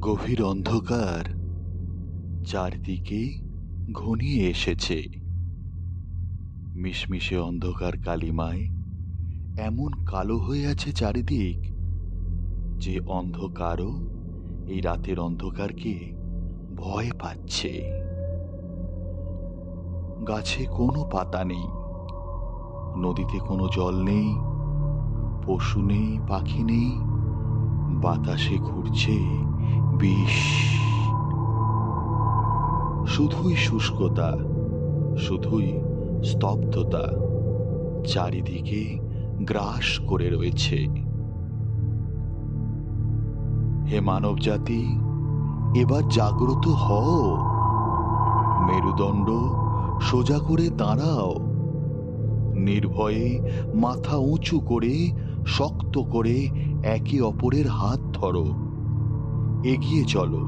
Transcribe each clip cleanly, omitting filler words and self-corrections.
গভীর অন্ধকার চারদিকে ঘনিয়ে এসেছে। মিশমিশে অন্ধকার কালিমায় এমন কালো হয়ে আছে চারিদিক যে অন্ধকারও এই রাতের অন্ধকারকে ভয় পাচ্ছে। গাছে কোনো পাতা নেই, নদীতে কোনো জল নেই, পশু নেই, পাখি নেই, বাতাসে ঘুরছে বিষ। শুধুই শুষ্কতা, শুধুই স্তব্ধতা চারিদিকে গ্রাস করে রয়েছে। হে মানব জাতি, এবার জাগ্রত হও, মেরুদণ্ড সোজা করে দাঁড়াও, নির্ভয়ে মাথা উঁচু করে শক্ত করে একে অপরের হাত ধরো। এগিয়ে চলো,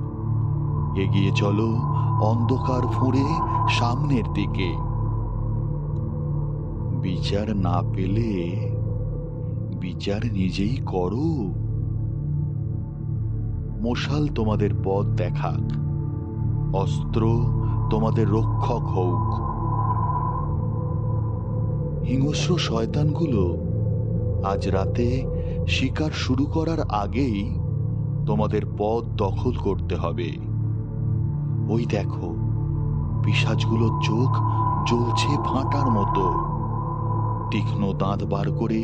এগিয়ে চলো অন্ধকার ফুঁড়ে সামনের দিকে। বিচার না পেলে বিচার নিজেই করো। মশাল তোমাদের পথ দেখাক, অস্ত্র তোমাদের রক্ষক হোক। হিংস্র শয়তানগুলো আজ রাতে শিকার শুরু করার আগেই তোমাদের পথ দখল করতে হবে। ওই দেখো, পিশাচগুলোর চোখ জ্বলছে ভাঁটার মতো, তীক্ষ্ণ দাঁত বার করে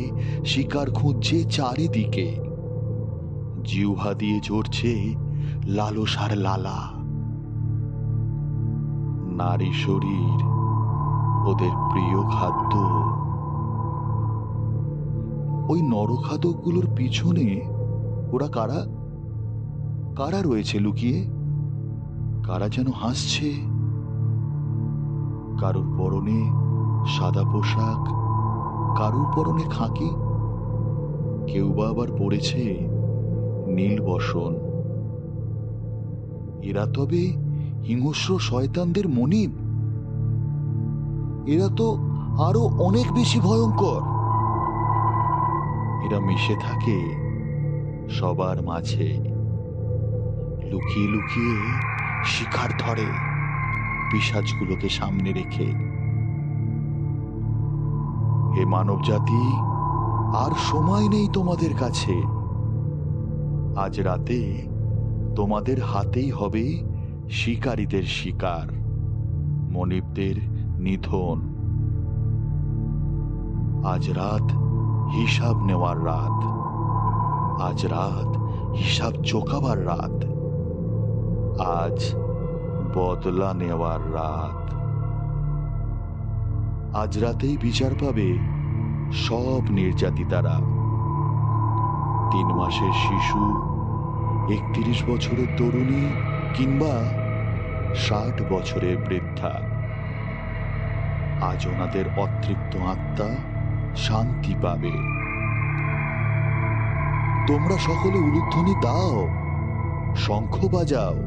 শিকার খুঁজছে চারিদিকে, জিহ্বা দিয়ে ঝরছে লালসার লালা। নারী শরীর ওদের প্রিয় খাদ্য। ওই নরখাদকগুলোর পিছনে ওরা কারা কারা রয়েছে লুকিয়ে? কারা যেন হাসছে। কারুর পরনে সাদা পোশাক, কারুর পরনে খাকি, কেউ বা আবার পড়েছে নীল বসন। এরা তবে হিংস্র শয়তানদের মনিব? এরা তো আরো অনেক বেশি ভয়ঙ্কর। এরা মিশে থাকে সবার মাঝে, লুকিয়ে লুকিয়ে শিকার ধরে পিশাচগুলোকে সামনে রেখে। হে মানব জাতি, আর সময় নেই তোমাদের কাছে। আজ রাতে তোমাদের হাতেই হবে শিকারীদের শিকার, মনিবদের নিধন। আজ রাত হিসাব নেওয়ার রাত, আজ রাত হিসাব চোকাবার রাত, আজ বদলা নেওয়ার রাত। আজ রাতেই বিচার পাবে সব নির্যাতিতারা। 3 মাসের শিশু, 31 বছরের তরুণী, কিংবা 60 বছরের বৃদ্ধা। আজ ওনাদের অতৃপ্ত আত্মা শান্তি পাবে। তোমরা সকলে উলুধ্বনি দাও, শঙ্খ বাজাও।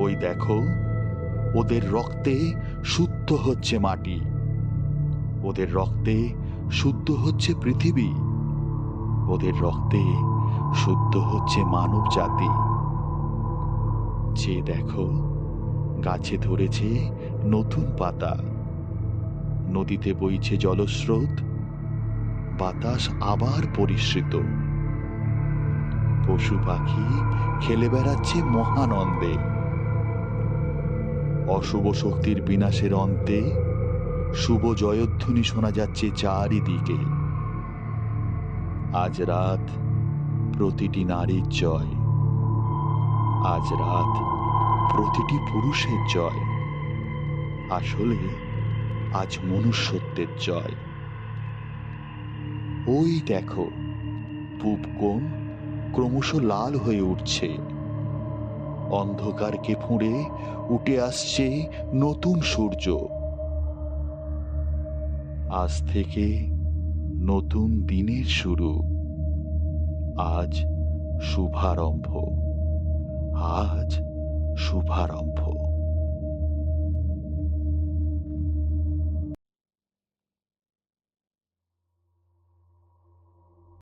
ওই দেখো, ওদের রক্তে শুদ্ধ হচ্ছে মাটি, ওদের রক্তে শুদ্ধ হচ্ছে পৃথিবী, ওদের রক্তে শুদ্ধ হচ্ছে মানব জাতি। যে দেখো, গাছে ধরেছে নতুন পাতা, নদীতে বইছে জলস্রোত, বাতাস আবার পরিশ্রিত, পশু পাখি খেলে বেড়াচ্ছে মহানন্দে। অশুভ শক্তির বিনাশের অন্তে শুভ জয়ধ্বনি শোনা যাচ্ছে চারিদিকে। আজ রাত প্রতিটি নারীর জয়, আজ রাত প্রতিটি পুরুষের জয়। আসলে আজ মনুষ্যত্বের জয়। ওই দেখো, পূব কোণ ক্রমশ লাল হয়ে উঠছে, অন্ধকারকে ফুঁড়ে উঠে আসছে নতুন সূর্য। আজ থেকে নতুন দিনের শুরু, আজ শুভারম্ভ, আজ শুভারম্ভ।